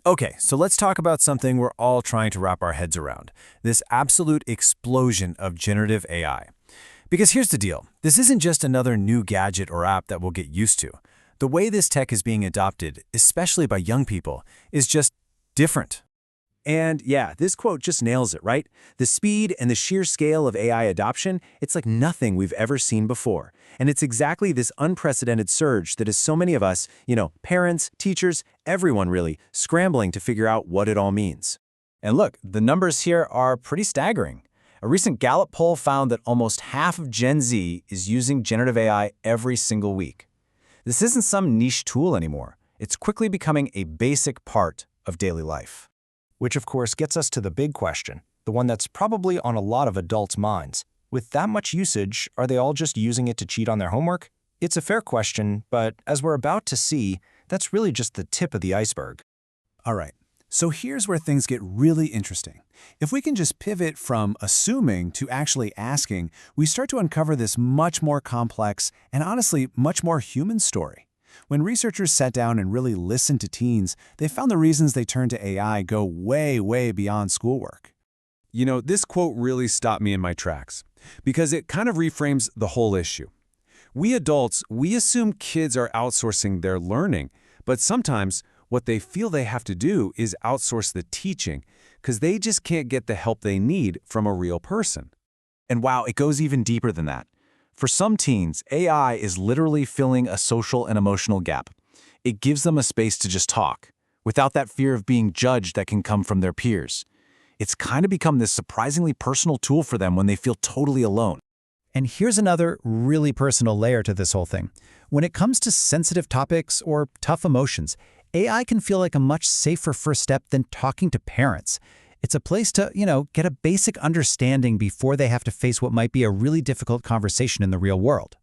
Okay, so let's talk about something we're all trying to wrap our heads around, this absolute explosion of generative AI. Because here's the deal, this isn't just another new gadget or app that we'll get used to. The way this tech is being adopted, especially by young people, is just different. And yeah, this quote just nails it, right? The speed and the sheer scale of AI adoption, it's like nothing we've ever seen before. And it's exactly this unprecedented surge that is so many of us, parents, teachers, everyone really, scrambling to figure out what it all means. And look, the numbers here are pretty staggering. A recent Gallup poll found that almost half of Gen Z is using generative AI every single week. This isn't some niche tool anymore. It's quickly becoming a basic part of daily life. Which of course gets us to the big question, the one that's probably on a lot of adults' minds. With that much usage, are they all just using it to cheat on their homework? It's a fair question, but as we're about to see, that's really just the tip of the iceberg. All right, so here's where things get really interesting. If we can just pivot from assuming to actually asking, we start to uncover this much more complex and honestly much more human story. When researchers sat down and really listened to teens, they found the reasons they turn to AI go way, way beyond schoolwork. This quote really stopped me in my tracks because it kind of reframes the whole issue. We adults, we assume kids are outsourcing their learning, but sometimes what they feel they have to do is outsource the teaching because they just can't get the help they need from a real person. And wow, it goes even deeper than that. For some teens, AI is literally filling a social and emotional gap. It gives them a space to just talk, without that fear of being judged that can come from their peers. It's kind of become this surprisingly personal tool for them when they feel totally alone. And here's another really personal layer to this whole thing. When it comes to sensitive topics or tough emotions, AI can feel like a much safer first step than talking to parents. It's a place to, get a basic understanding before they have to face what might be a really difficult conversation in the real world.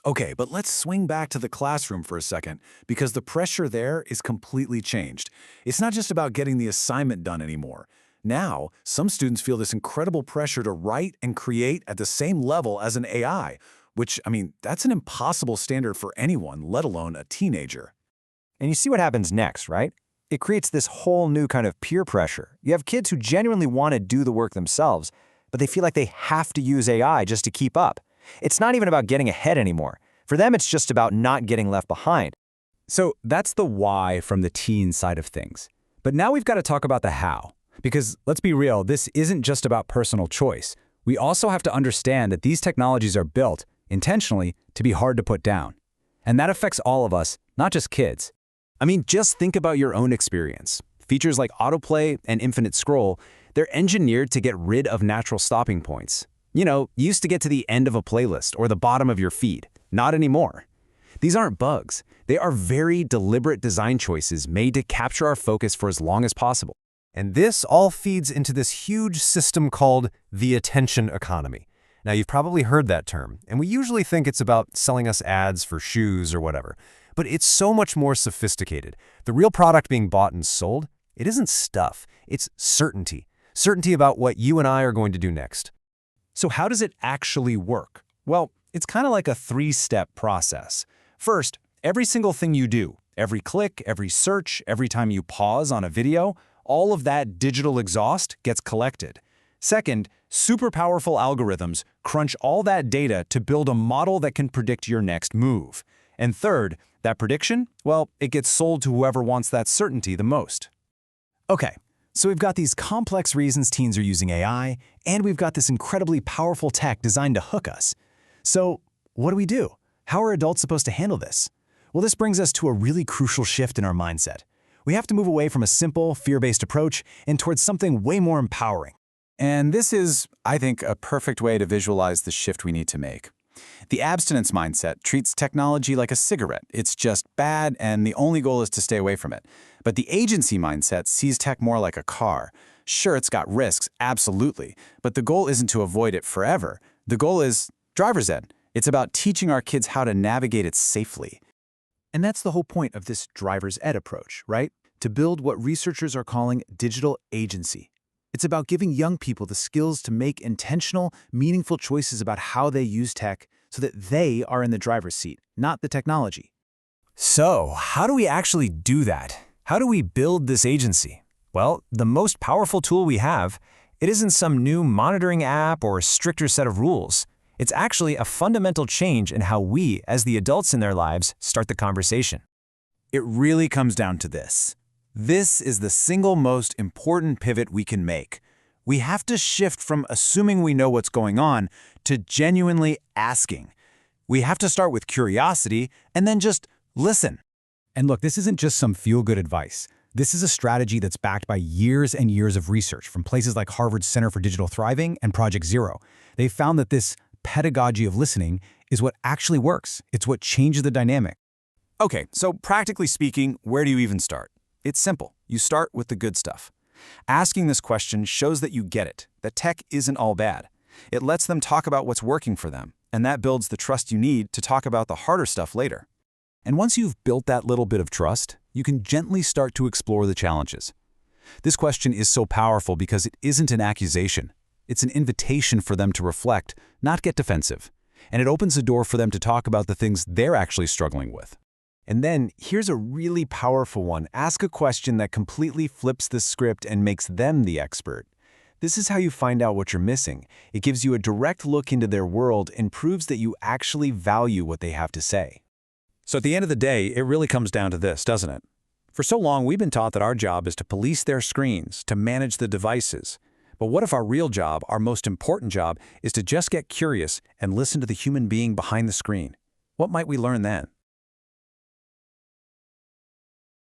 Okay, but let's swing back to the classroom for a second, because the pressure there is completely changed. It's not just about getting the assignment done anymore. Now, some students feel this incredible pressure to write and create at the same level as an AI, which, that's an impossible standard for anyone, let alone a teenager. And you see what happens next, right? It creates this whole new kind of peer pressure. You have kids who genuinely want to do the work themselves, but they feel like they have to use AI just to keep up. It's not even about getting ahead anymore. For them, it's just about not getting left behind. So that's the why from the teen side of things. But now we've got to talk about the how. Because let's be real, this isn't just about personal choice. We also have to understand that these technologies are built, intentionally, to be hard to put down. And that affects all of us, not just kids. Just think about your own experience. Features like autoplay and infinite scroll, they're engineered to get rid of natural stopping points. You used to get to the end of a playlist or the bottom of your feed. Not anymore. These aren't bugs. They are very deliberate design choices made to capture our focus for as long as possible. And this all feeds into this huge system called the attention economy. Now, you've probably heard that term, and we usually think it's about selling us ads for shoes or whatever. But it's so much more sophisticated. The real product being bought and sold, it isn't stuff. It's certainty. Certainty about what you and I are going to do next. So how does it actually work? Well, it's kind of like a three-step process. First, every single thing you do, every click, every search, every time you pause on a video, all of that digital exhaust gets collected. Second, super powerful algorithms crunch all that data to build a model that can predict your next move. And third, that prediction, well, it gets sold to whoever wants that certainty the most. Okay, so we've got these complex reasons teens are using AI, and we've got this incredibly powerful tech designed to hook us. So what do we do? How are adults supposed to handle this? Well, this brings us to a really crucial shift in our mindset. We have to move away from a simple, fear-based approach and towards something way more empowering. And this is, I think, a perfect way to visualize the shift we need to make. The abstinence mindset treats technology like a cigarette. It's just bad, and the only goal is to stay away from it. But the agency mindset sees tech more like a car. Sure, it's got risks, absolutely, but the goal isn't to avoid it forever. The goal is driver's ed. It's about teaching our kids how to navigate it safely. And that's the whole point of this driver's ed approach, right? To build what researchers are calling digital agency. It's about giving young people the skills to make intentional, meaningful choices about how they use tech so that they are in the driver's seat, not the technology. So, how do we actually do that? How do we build this agency? Well, the most powerful tool we have, it isn't some new monitoring app or a stricter set of rules. It's actually a fundamental change in how we, as the adults in their lives, start the conversation. It really comes down to this. This is the single most important pivot we can make. We have to shift from assuming we know what's going on to genuinely asking. We have to start with curiosity and then just listen. And look, this isn't just some feel-good advice. This is a strategy that's backed by years and years of research from places like Harvard's Center for Digital Thriving and Project Zero. They found that this pedagogy of listening is what actually works. It's what changes the dynamic. Okay, so practically speaking, where do you even start? It's simple. You start with the good stuff. Asking this question shows that you get it, that tech isn't all bad. It lets them talk about what's working for them, and that builds the trust you need to talk about the harder stuff later. And once you've built that little bit of trust, you can gently start to explore the challenges. This question is so powerful because it isn't an accusation. It's an invitation for them to reflect, not get defensive. And it opens the door for them to talk about the things they're actually struggling with. And then, here's a really powerful one. Ask a question that completely flips the script and makes them the expert. This is how you find out what you're missing. It gives you a direct look into their world and proves that you actually value what they have to say. So at the end of the day, it really comes down to this, doesn't it? For so long, we've been taught that our job is to police their screens, to manage the devices. But what if our real job, our most important job, is to just get curious and listen to the human being behind the screen? What might we learn then?